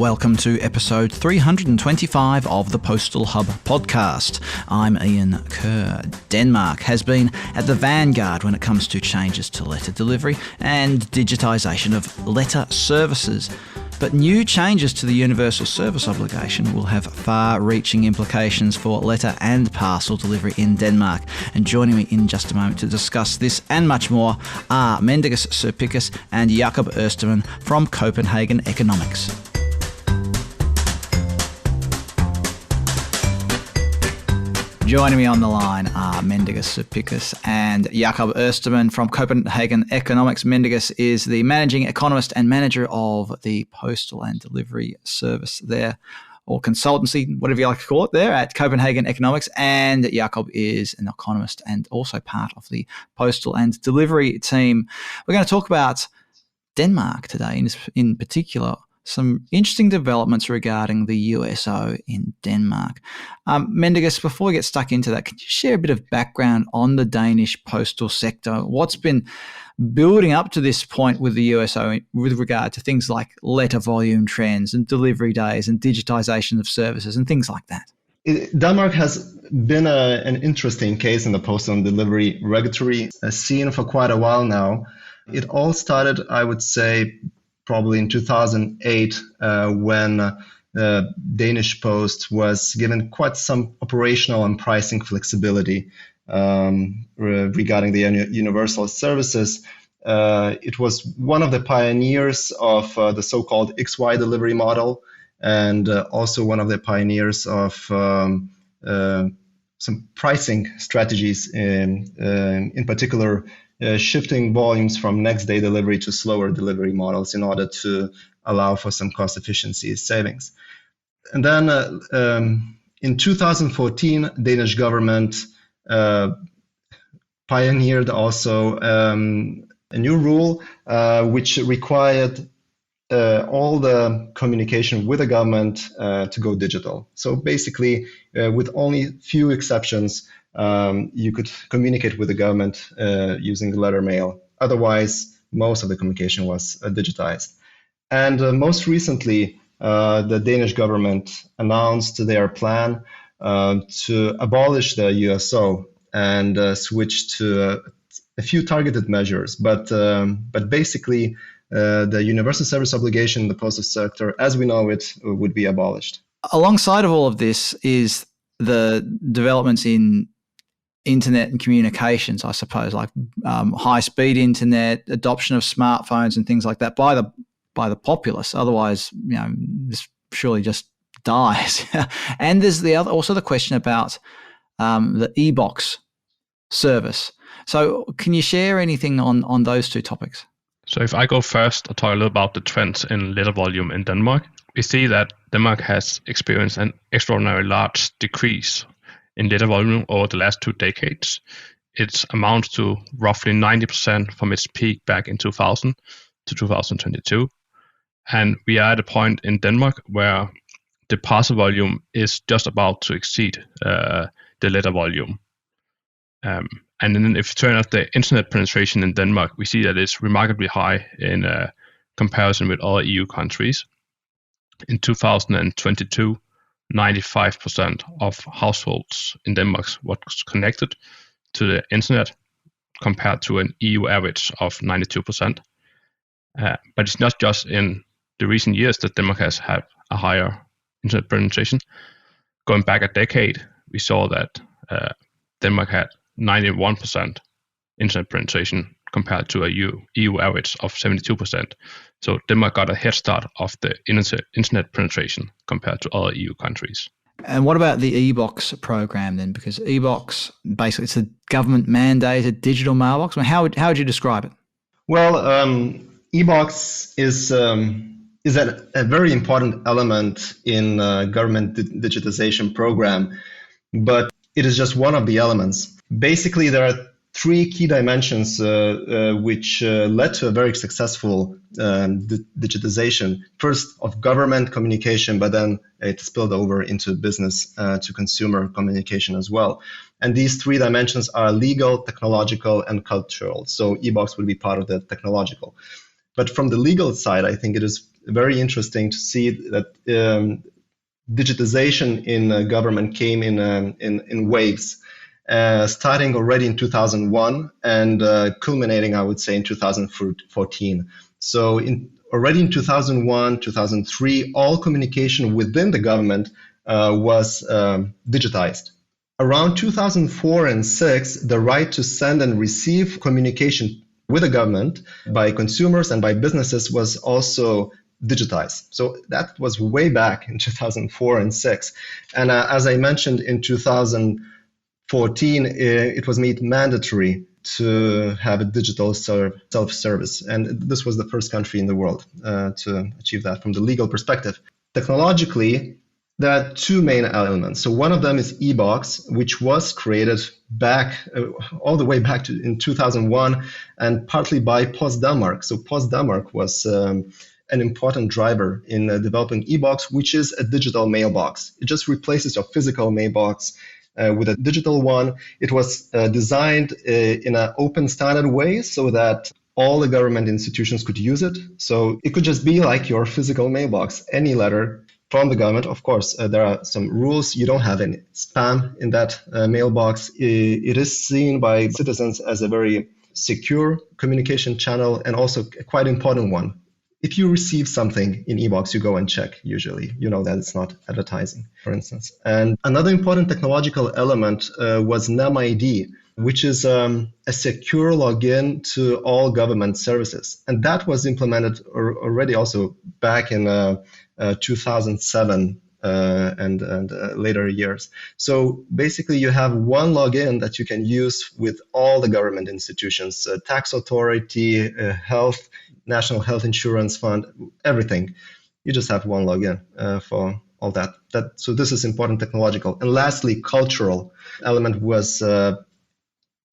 Welcome to episode 325 of the Postal Hub podcast. I'm Ian Kerr. Denmark has been at the vanguard when it comes to changes to letter delivery and digitisation of letter services. But new changes to the universal service obligation will have far-reaching implications for letter and parcel delivery in Denmark. And joining me in just a moment to discuss this and much more are Mindaugas, Cerpickis and Jakob Østermann from Copenhagen Economics. Joining me on the line are Mindaugas, Cerpickis and Jakob Østermann from Copenhagen Economics. Mindaugas is the managing economist and manager of the postal and delivery service there, or consultancy, whatever you like to call it, there at Copenhagen Economics. And Jakob is an economist and also part of the postal and delivery team. We're going to talk about Denmark today, in particular, some interesting developments regarding the USO in Denmark. Mindaugas, before we get stuck into that, could you share a bit of background on the Danish postal sector? What's been building up to this point with the USO with regard to things like letter volume trends and delivery days and digitisation of services and things like that? Denmark has been an interesting case in the postal and delivery regulatory scene for quite a while now. It all started, I would say, probably in 2008, when Danish Post was given quite some operational and pricing flexibility regarding the universal services. It was one of the pioneers of the so-called XY delivery model, and also one of the pioneers of some pricing strategies, in particular, shifting volumes from next day delivery to slower delivery models in order to allow for some cost efficiency savings. And then in 2014, Danish government pioneered also a new rule which required all the communication with the government to go digital. So basically, with only few exceptions, you could communicate with the government using letter mail. Otherwise, most of the communication was digitized. And most recently, the Danish government announced their plan to abolish the USO and switch to a few targeted measures. But basically, the universal service obligation in the postal sector, as we know it, would be abolished. Alongside of all of this is the developments in internet and communications, I suppose, like high-speed internet, adoption of smartphones and things like that by the populace. Otherwise, this surely just dies. And there's also the question about the e-Boks service. So can you share anything on those two topics? So if I go first, I'll talk a little about the trends in letter volume in Denmark. We see that Denmark has experienced an extraordinarily large decrease in letter volume over the last 2 decades. It amounts to roughly 90% from its peak back in 2000 to 2022. And we are at a point in Denmark where the parcel volume is just about to exceed the letter volume. And then if you turn out the internet penetration in Denmark, we see that it's remarkably high in comparison with other EU countries. In 2022, 95% of households in Denmark was connected to the internet, compared to an EU average of 92%. But it's not just in the recent years that Denmark has had a higher internet penetration. Going back a decade, we saw that Denmark had 91% internet penetration compared to a EU average of 72%. So Denmark got a head start of the internet penetration compared to other EU countries. And what about the e-Boks program then? Because e-Boks, basically, it's a government mandated digital mailbox. I mean, how would you describe it? Well, e-Boks is a very important element in government digitization program, but it is just one of the elements. Basically, there are 3 key dimensions which led to a very successful digitization. First, of government communication, but then it spilled over into business to consumer communication as well. And these 3 dimensions are legal, technological, and cultural. So e-Boks will be part of the technological. But from the legal side, I think it is very interesting to see that digitization in government came in waves, starting already in 2001 and culminating, I would say, in 2014. So already in 2001, 2003, all communication within the government was digitized. Around 2004 and 2006, the right to send and receive communication with the government by consumers and by businesses was also digitized. So that was way back in 2004 and 2006. And as I mentioned, in 2014, it was made mandatory to have a digital self-service. And this was the first country in the world to achieve that from the legal perspective. Technologically, there are two main elements. So one of them is e-Boks, which was created back all the way back in 2001 and partly by Post Denmark. So Post Denmark was an important driver in developing e-Boks, which is a digital mailbox. It just replaces your physical mailbox with a digital one. It was designed in an open standard way so that all the government institutions could use it. So it could just be like your physical mailbox, any letter from the government. Of course, there are some rules. You don't have any spam in that mailbox. It is seen by citizens as a very secure communication channel and also a quite important one. If you receive something in e-Boks, you go and check usually. You know that it's not advertising, for instance. And another important technological element was NemID, which is a secure login to all government services. And that was implemented already also back in 2007 and later years. So basically you have one login that you can use with all the government institutions, tax authority, health, National Health Insurance Fund, everything. You just have one login for all that. So this is important technological. And lastly, cultural element was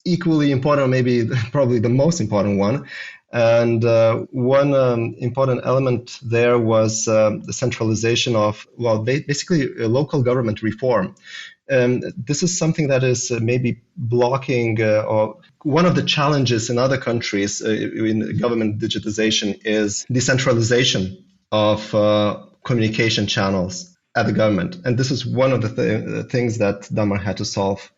equally important, maybe probably the most important one. And one important element there was the centralization of, well, basically local government reform. This is something that is maybe blocking or one of the challenges in other countries in government digitization is decentralization of communication channels at the government. And this is one of the things that Denmark had to solve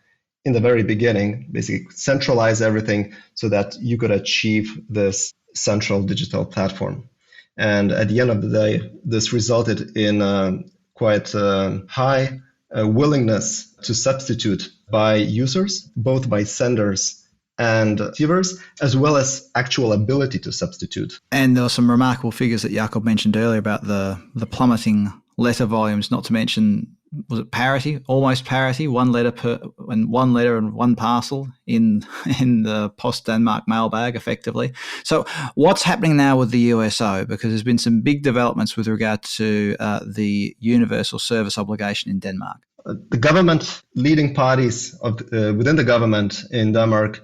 in the very beginning, basically centralize everything so that you could achieve this central digital platform. And at the end of the day, this resulted in quite high willingness to substitute by users, both by senders and receivers, as well as actual ability to substitute. And there were some remarkable figures that Jakob mentioned earlier about the plummeting letter volumes, not to mention, was it parity, almost parity, one letter and one parcel in the Post Denmark mailbag effectively. So what's happening now with the USO? Because there's been some big developments with regard to the universal service obligation in Denmark. The government leading parties within the government in Denmark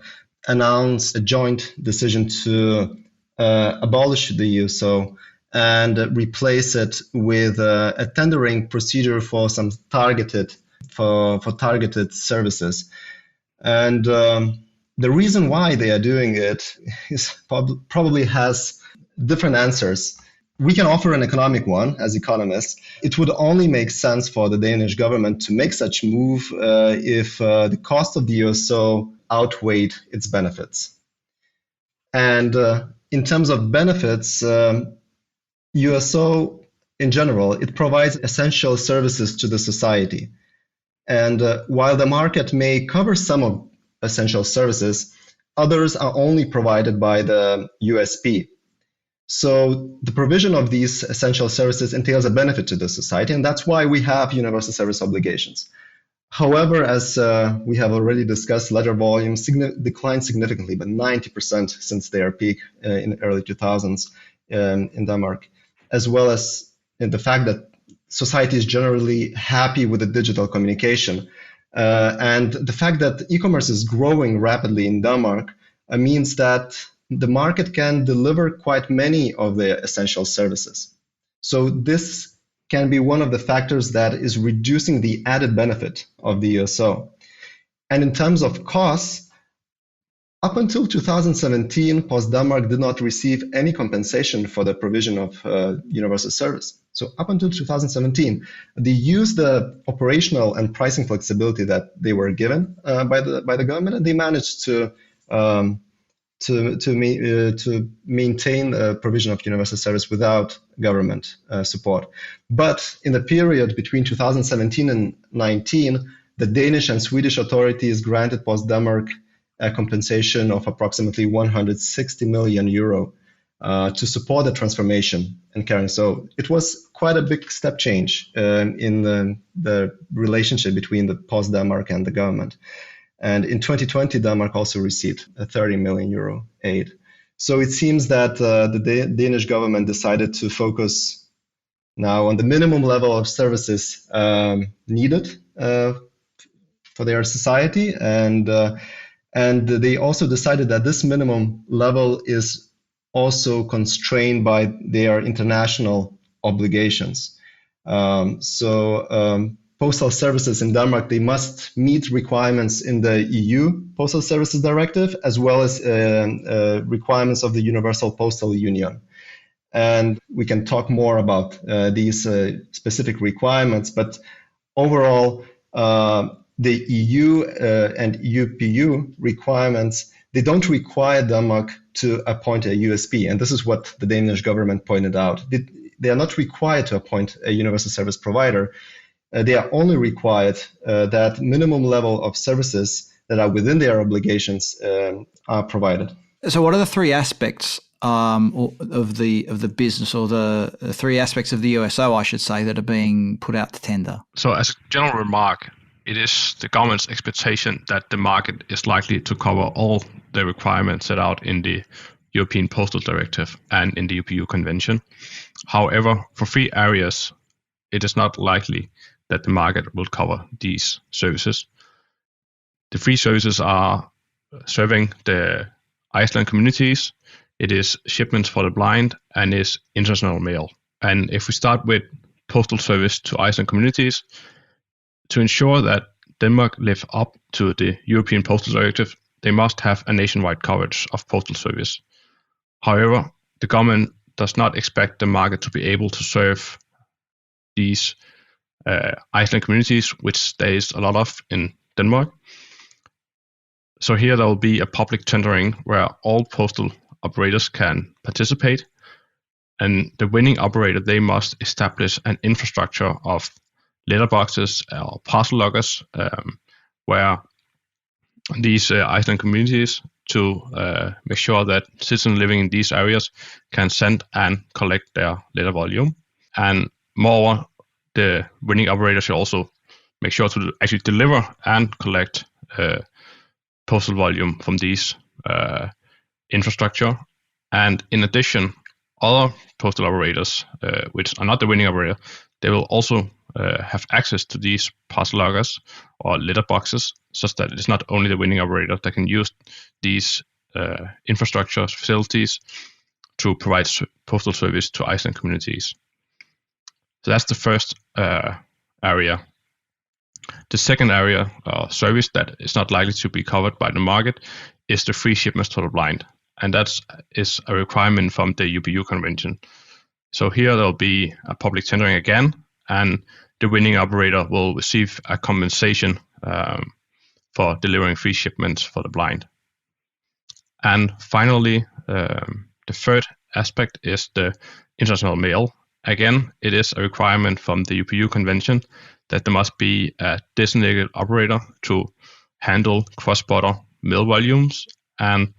announced a joint decision to abolish the USO and replace it with a tendering procedure for some targeted services. And the reason why they are doing it is probably has different answers. We can offer an economic one as economists. It would only make sense for the Danish government to make such move if the cost of the USO outweighed its benefits. And in terms of benefits, USO in general, it provides essential services to the society. And while the market may cover some of essential services, others are only provided by the USP. So the provision of these essential services entails a benefit to the society, and that's why we have universal service obligations. However, as we have already discussed, letter volumes declined significantly, but 90% since their peak in the early 2000s in Denmark, as well as in the fact that society is generally happy with the digital communication. And the fact that e-commerce is growing rapidly in Denmark means that the market can deliver quite many of the essential services. So this can be one of the factors that is reducing the added benefit of the USO. And in terms of costs, Up until 2017, Post Denmark did not receive any compensation for the provision of universal service. So up until 2017, they used the operational and pricing flexibility that they were given by the government, and they managed to maintain the provision of universal service without government support. But in the period between 2017 and 19, the Danish and Swedish authorities granted Post Denmark a compensation of approximately 160 million euro to support the transformation and carrying. So it was quite a big step change in the relationship between the Post Denmark and the government. And in 2020, Denmark also received a 30 million euro aid. So it seems that the Danish government decided to focus now on the minimum level of services needed for their society, and they also decided that this minimum level is also constrained by their international obligations. Postal services in Denmark, they must meet requirements in the EU Postal Services Directive, as well as requirements of the Universal Postal Union. And we can talk more about these specific requirements, but overall, the EU and UPU requirements, they don't require Denmark to appoint a USP. And this is what the Danish government pointed out. They are not required to appoint a universal service provider. They are only required that minimum level of services that are within their obligations are provided. So what are the three aspects of the business, or the three aspects of the USO, I should say, that are being put out to tender? So as a general remark, it is the government's expectation that the market is likely to cover all the requirements set out in the European Postal Directive and in the UPU Convention. However, for 3 areas, it is not likely that the market will cover these services. The 3 services are serving the Iceland communities, it is shipments for the blind, and is international mail. And if we start with postal service to Iceland communities, to ensure that Denmark live up to the European Postal Directive, they must have a nationwide coverage of postal service. However, the government does not expect the market to be able to serve these Iceland communities, which there is a lot of in Denmark. So here there will be a public tendering where all postal operators can participate, and the winning operator, they must establish an infrastructure of letterboxes or parcel lockers where these Iceland communities to make sure that citizens living in these areas can send and collect their letter volume. And moreover, the winning operator should also make sure to actually deliver and collect postal volume from these infrastructure. And in addition, other postal operators, which are not the winning operator, they will also have access to these parcel lockers or letterboxes, such that it's not only the winning operator that can use these infrastructure facilities to provide postal service to Iceland communities. So that's the first area. The second area, service that is not likely to be covered by the market, is the free shipments to the blind. And that is a requirement from the UPU Convention. So here there will be a public tendering again, and the winning operator will receive a compensation for delivering free shipments for the blind. And finally, the third aspect is the international mail. Again, it is a requirement from the UPU Convention that there must be a designated operator to handle cross-border mail volumes, and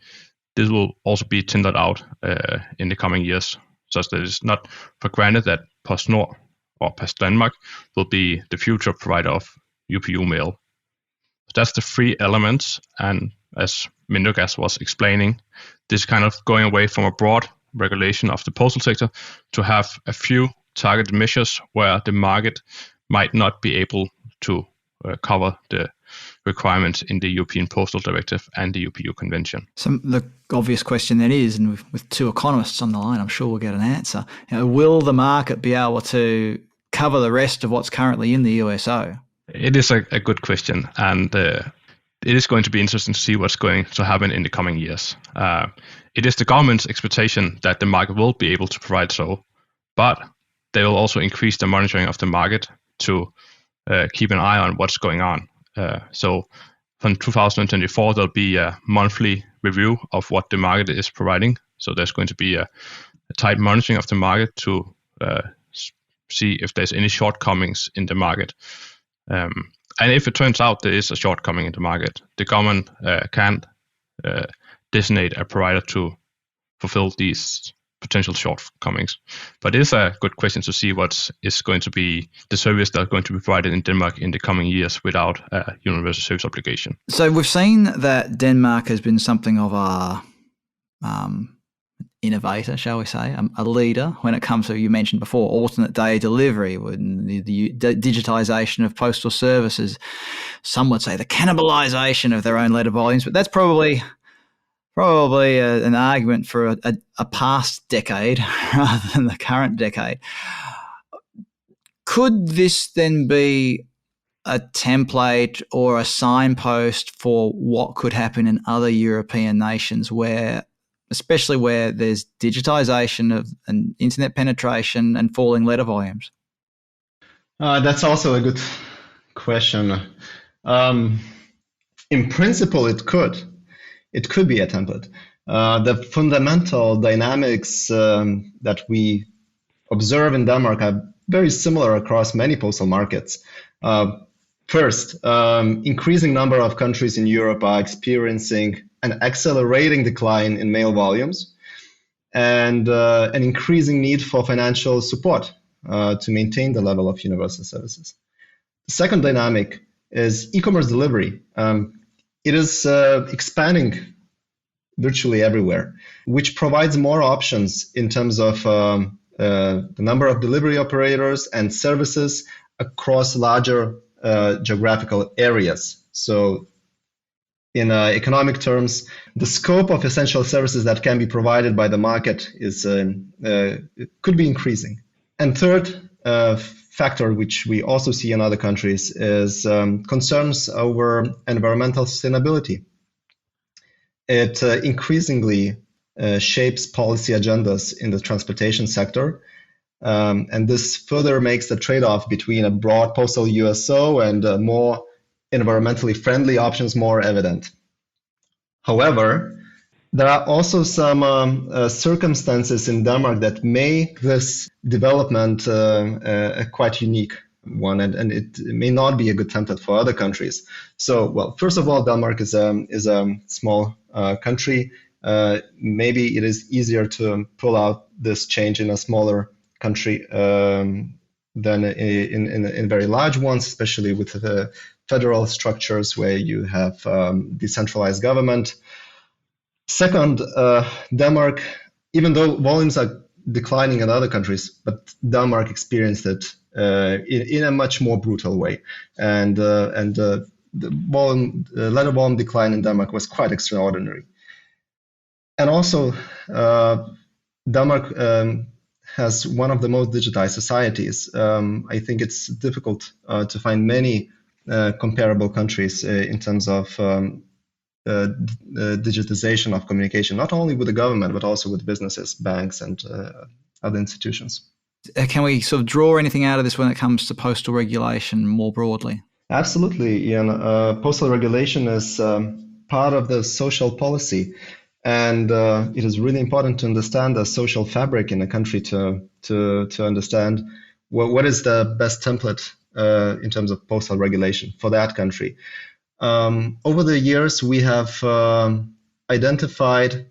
this will also be tendered out in the coming years, such that it's not for granted that PostNord or Post Denmark will be the future provider of UPU mail. That's the 3 elements, and as Mindaugas was explaining, this kind of going away from a broad regulation of the postal sector to have a few targeted measures where the market might not be able to cover the requirements in the European Postal Directive and the UPU Convention. So the obvious question then is, and with 2 economists on the line, I'm sure we'll get an answer. Will the market be able to cover the rest of what's currently in the USO? It is a good question, and it is going to be interesting to see what's going to happen in the coming years. It is the government's expectation that the market will be able to provide so, but they will also increase the monitoring of the market to keep an eye on what's going on. So from 2024, there'll be a monthly review of what the market is providing. So there's going to be a tight monitoring of the market to see if there's any shortcomings in the market. And if it turns out there is a shortcoming in the market, the government can designate a provider to fulfill these potential shortcomings. But it is a good question to see what is going to be the service that's going to be provided in Denmark in the coming years without a universal service obligation. So we've seen that Denmark has been something of a innovator, shall we say, a leader when it comes to, you mentioned before, alternate day delivery, the digitisation of postal services. Some would say the cannibalisation of their own letter volumes, but that's probably an argument for a past decade rather than the current decade. Could this then be a template or a signpost for what could happen in other European nations especially where there's digitisation of and internet penetration and falling letter volumes? That's also a good question. In principle, it could. It could be a template. The fundamental dynamics that we observe in Denmark are very similar across many postal markets. First, increasing number of countries in Europe are experiencing an accelerating decline in mail volumes and an increasing need for financial support to maintain the level of universal services. The second dynamic is e-commerce delivery. It is expanding virtually everywhere, which provides more options in terms of the number of delivery operators and services across larger geographical areas. So in economic terms, the scope of essential services that can be provided by the market could be increasing. And third factor, which we also see in other countries, is concerns over environmental sustainability. It increasingly shapes policy agendas in the transportation sector. And this further makes the trade-off between a broad postal USO and more environmentally friendly options more evident. However, there are also some circumstances in Denmark that make this development a quite unique one, and it may not be a good template for other countries. So, well, first of all, Denmark is a small country. Maybe it is easier to pull out this change in a smaller country than in very large ones, especially with the federal structures where you have decentralized government. Second, Denmark, even though volumes are declining in other countries, but Denmark experienced it in a much more brutal way, and the letter volume decline in Denmark was quite extraordinary. And also, Denmark has one of the most digitized societies. I think it's difficult to find many comparable countries in terms of digitization of communication, not only with the government, but also with businesses, banks, and other institutions. Can we sort of draw anything out of this when it comes to postal regulation more broadly? Absolutely, Ian. Postal regulation is part of the social policy. And it is really important to understand the social fabric in a country to understand what is the best template in terms of postal regulation for that country. Over the years, we have identified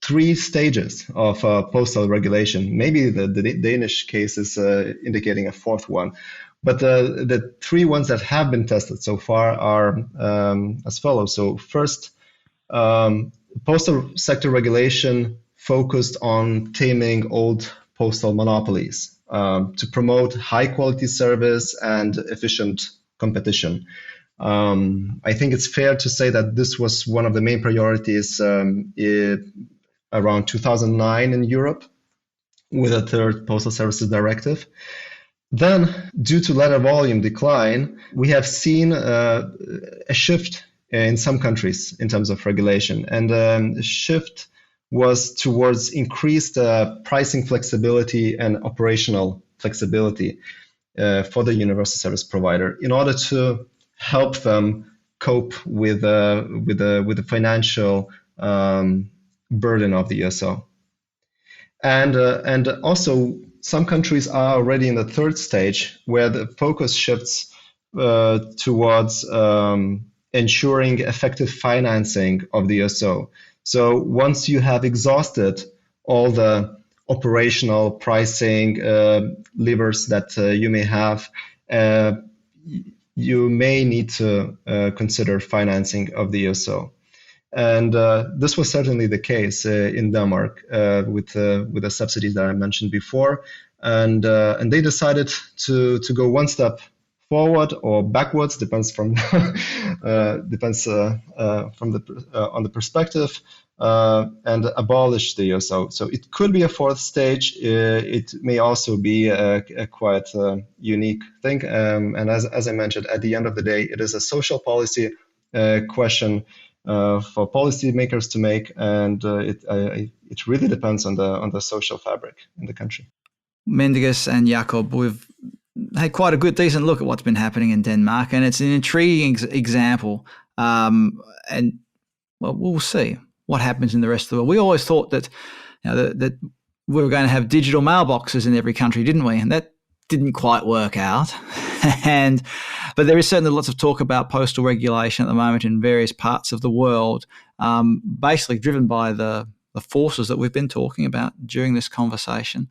3 stages of postal regulation. Maybe the Danish case is indicating a 4th one. But the 3 ones that have been tested so far are as follows. So first, postal sector regulation focused on taming old postal monopolies to promote high quality service and efficient competition. I think it's fair to say that this was one of the main priorities around 2009 in Europe with a 3rd Postal Services Directive. Then, due to letter volume decline, we have seen a shift in some countries in terms of regulation. And the shift was towards increased pricing flexibility and operational flexibility for the universal service provider in order to help them cope with the financial burden of the USO. And also, some countries are already in the third stage where the focus shifts towards ensuring effective financing of the USO. So once you have exhausted all the operational pricing levers that you may have, you may need to consider financing of the USO. And this was certainly the case in Denmark with the subsidies that I mentioned before. And they decided to go one step forward or backwards, depends from on the perspective, and abolish the USO. So it could be a fourth stage. It may also be a quite unique thing. And as I mentioned, at the end of the day, it is a social policy question for policymakers to make, and it really depends on the social fabric in the country. Mindaugas and Jakob, we've had quite a decent look at what's been happening in Denmark, and it's an intriguing example. And well, we'll see what happens in the rest of the world. We always thought that, that we were going to have digital mailboxes in every country, didn't we? And that didn't quite work out. But there is certainly lots of talk about postal regulation at the moment in various parts of the world, basically driven by the forces that we've been talking about during this conversation.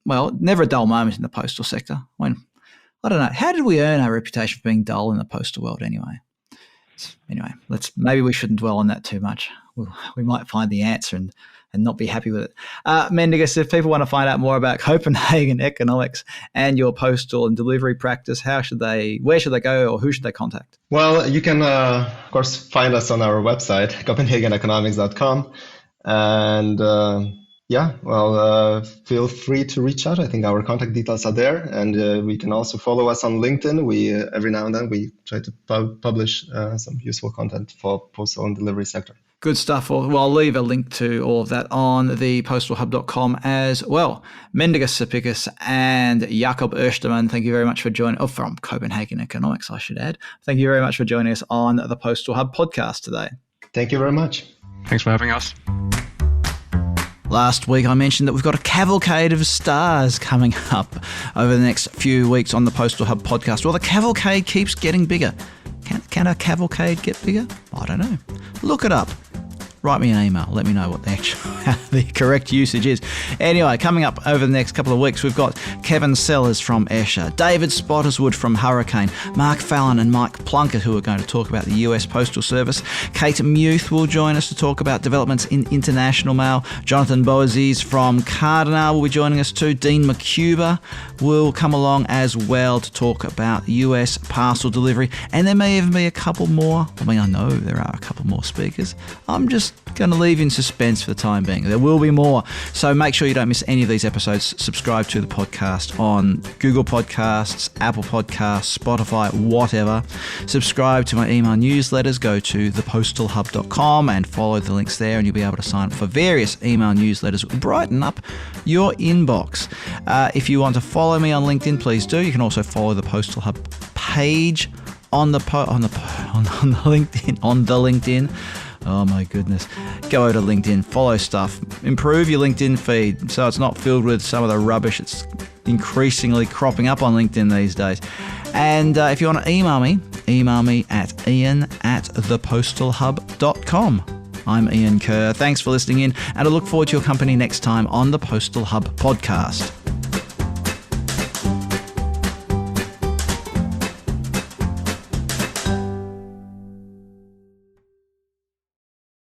Well, never a dull moment in the postal sector. I don't know, how did we earn our reputation for being dull in the postal world anyway? Anyway, maybe we shouldn't dwell on that too much. We might find the answer and not be happy with it. Mindaugas, if people want to find out more about Copenhagen Economics and your postal and delivery practice, where should they go, or who should they contact? Well, you can, of course, find us on our website, copenhageneconomics.com. And feel free to reach out. I think our contact details are there, and we can also follow us on LinkedIn. We every now and then we try to publish some useful content for postal and delivery sector. Good stuff. Well, I'll leave a link to all of that on the postalhub.com as well. Mindaugas Cerpickis and Jakob Østermann, thank you very much for joining, from Copenhagen Economics, I should add. Thank you very much for joining us on the Postal Hub podcast today. Thank you very much. Thanks for having us. Last week I mentioned that we've got a cavalcade of stars coming up over the next few weeks on the Postal Hub podcast. Well, the cavalcade keeps getting bigger. Can a cavalcade get bigger? I don't know. Look it up. Write me an email. Let me know what the correct usage is. Anyway, coming up over the next couple of weeks, we've got Kevin Sellers from Escher, David Spotterswood from Hurricane, Mark Fallon and Mike Plunkett, who are going to talk about the US Postal Service. Kate Muth will join us to talk about developments in international mail. Jonathan Boaziz from Cardinal will be joining us too. Dean McCuba will come along as well to talk about US parcel delivery. And there may even be a couple more. I know there are a couple more speakers. I'm just going to leave in suspense for the time being. There will be more. So make sure you don't miss any of these episodes. Subscribe to the podcast on Google Podcasts, Apple Podcasts, Spotify, whatever. Subscribe to my email newsletters. Go to thepostalhub.com and follow the links there, and you'll be able to sign up for various email newsletters that will brighten up your inbox. If you want to follow me on LinkedIn, please do. You can also follow the Postal Hub page on the LinkedIn. Oh my goodness. Go to LinkedIn, follow stuff, improve your LinkedIn feed so it's not filled with some of the rubbish that's increasingly cropping up on LinkedIn these days. And if you want to email me at ian@thepostalhub.com. I'm Ian Kerr. Thanks for listening in, and I look forward to your company next time on the Postal Hub podcast.